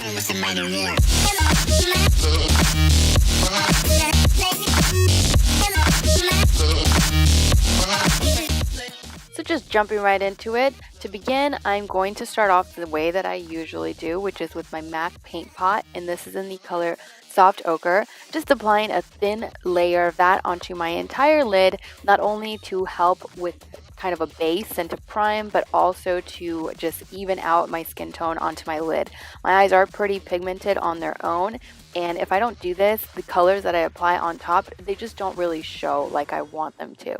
So just jumping right into it, to begin, I'm going to start off the way that I usually do, which is with my MAC paint pot, and this is in the color Soft Ochre, just applying a thin layer of that onto my entire lid, not only to help with kind of a base and to prime, but also to just even out my skin tone onto my lid. My eyes are pretty pigmented on their own, and if I don't do this, the colors that I apply on top, they just don't really show like I want them to.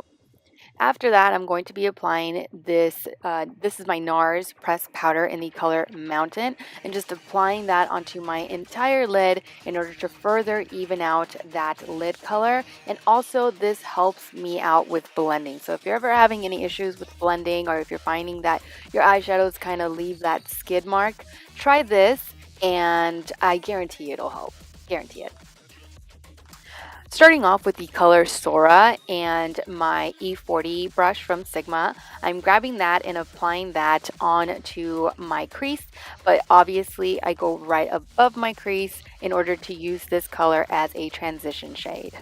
After that, I'm going to be applying this. This is my NARS pressed powder in the color Mountain, and just applying that onto my entire lid in order to further even out that lid color. And also, this helps me out with blending. So if you're ever having any issues with blending, or if you're finding that your eyeshadows kind of leave that skid mark, try this, and I guarantee it'll help. Guarantee it. Starting off with the color Sora and my E40 brush from Sigma, I'm grabbing that and applying that onto my crease, but obviously I go right above my crease in order to use this color as a transition shade.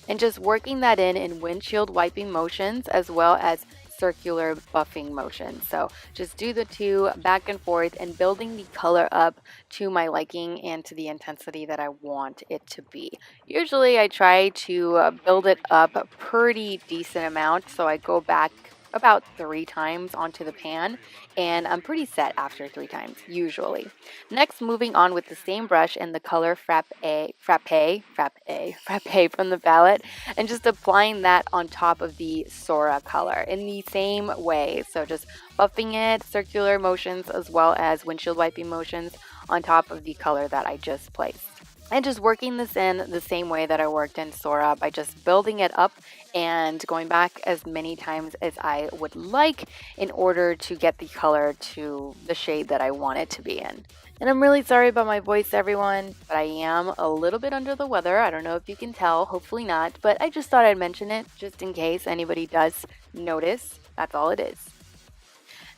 And just working that in windshield wiping motions as well as circular buffing motions. So just do the two back and forth and building the color up to my liking and to the intensity that I want it to be. Usually I try to build it up a pretty decent amount, so I go back about 3 times onto the pan, and I'm pretty set after 3 times usually. Next, moving on with the same brush and the color Frappe from the palette, and just applying that on top of the Sora color in the same way. So just buffing it, circular motions as well as windshield wiping motions on top of the color that I just placed. And just working this in the same way that I worked in Sora by just building it up and going back as many times as I would like in order to get the color to the shade that I want it to be in. And I'm really sorry about my voice, everyone, but I am a little bit under the weather. I don't know if you can tell, hopefully not, but I just thought I'd mention it just in case anybody does notice. That's all it is.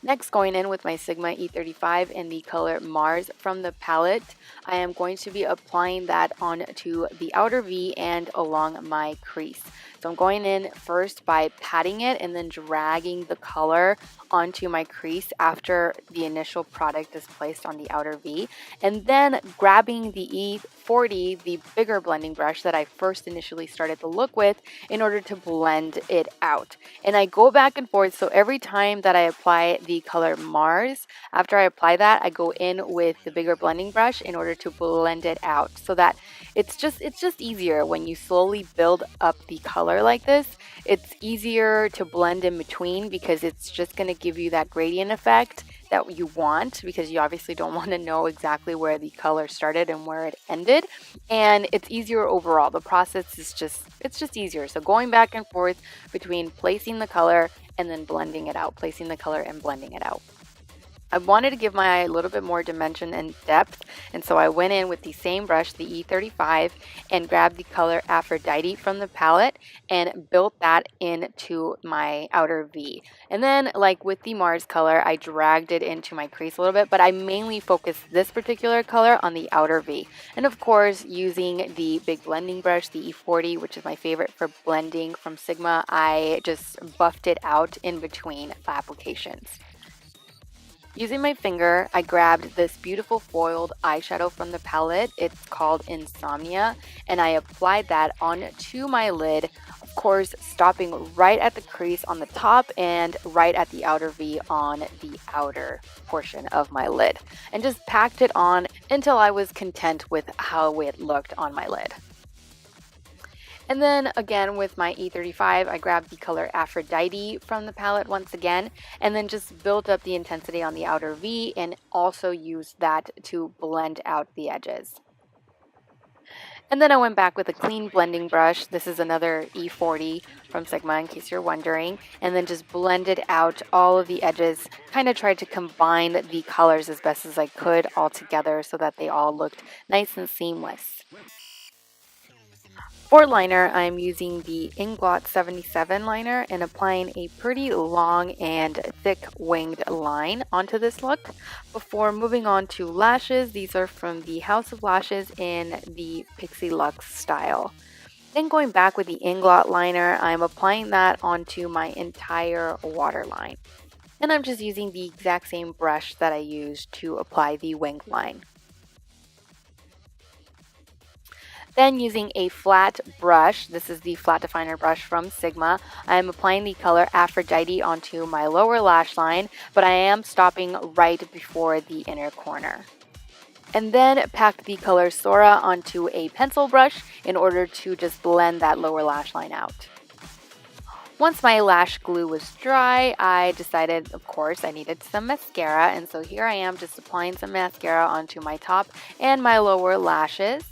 Next, going in with my Sigma E35 in the color Mars from the palette, I am going to be applying that onto the outer V and along my crease. So I'm going in first by patting it and then dragging the color onto my crease after the initial product is placed on the outer V, and then grabbing the E40, the bigger blending brush that I first initially started the look with, in order to blend it out. And I go back and forth, so every time that I apply the color Mars, after I apply that, I go in with the bigger blending brush in order to blend it out, so that it's just easier when you slowly build up the color like this. It's easier to blend in between because it's just going to give you that gradient effect that you want, because you obviously don't want to know exactly where the color started and where it ended, and it's easier overall. The process is just easier. So going back and forth between placing the color and then blending it out, placing the color and blending it out. I wanted to give my eye a little bit more dimension and depth, and so I went in with the same brush, the E35, and grabbed the color Aphrodite from the palette and built that into my outer V. And then, like with the Mars color, I dragged it into my crease a little bit, but I mainly focused this particular color on the outer V. And of course, using the big blending brush, the E40, which is my favorite for blending from Sigma, I just buffed it out in between applications. Using my finger, I grabbed this beautiful foiled eyeshadow from the palette. It's called Insomnia, and I applied that onto my lid, of course, stopping right at the crease on the top and right at the outer V on the outer portion of my lid, and just packed it on until I was content with how it looked on my lid. And then again with my E35, I grabbed the color Aphrodite from the palette once again, and then just built up the intensity on the outer V and also used that to blend out the edges. And then I went back with a clean blending brush. This is another E40 from Sigma in case you're wondering, and then just blended out all of the edges, kind of tried to combine the colors as best as I could all together so that they all looked nice and seamless. For liner, I'm using the Inglot 77 liner and applying a pretty long and thick winged line onto this look. Before moving on to lashes, these are from the House of Lashes in the Pixie Luxe style. Then going back with the Inglot liner, I'm applying that onto my entire waterline. And I'm just using the exact same brush that I used to apply the winged line. Then using a flat brush, this is the flat definer brush from Sigma, I'm applying the color Aphrodite onto my lower lash line, but I am stopping right before the inner corner. And then pack the color Sora onto a pencil brush in order to just blend that lower lash line out. Once my lash glue was dry, I decided, of course, I needed some mascara, and so here I am just applying some mascara onto my top and my lower lashes.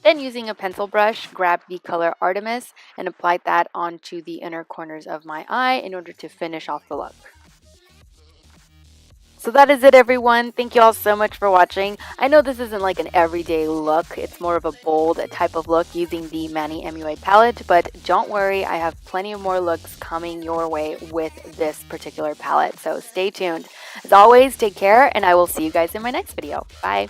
Then using a pencil brush, grab the color Artemis and apply that onto the inner corners of my eye in order to finish off the look. So that is it, everyone. Thank you all so much for watching. I know this isn't like an everyday look. It's more of a bold type of look using the MannyMua palette, but don't worry, I have plenty of more looks coming your way with this particular palette, so stay tuned. As always, take care, and I will see you guys in my next video. Bye!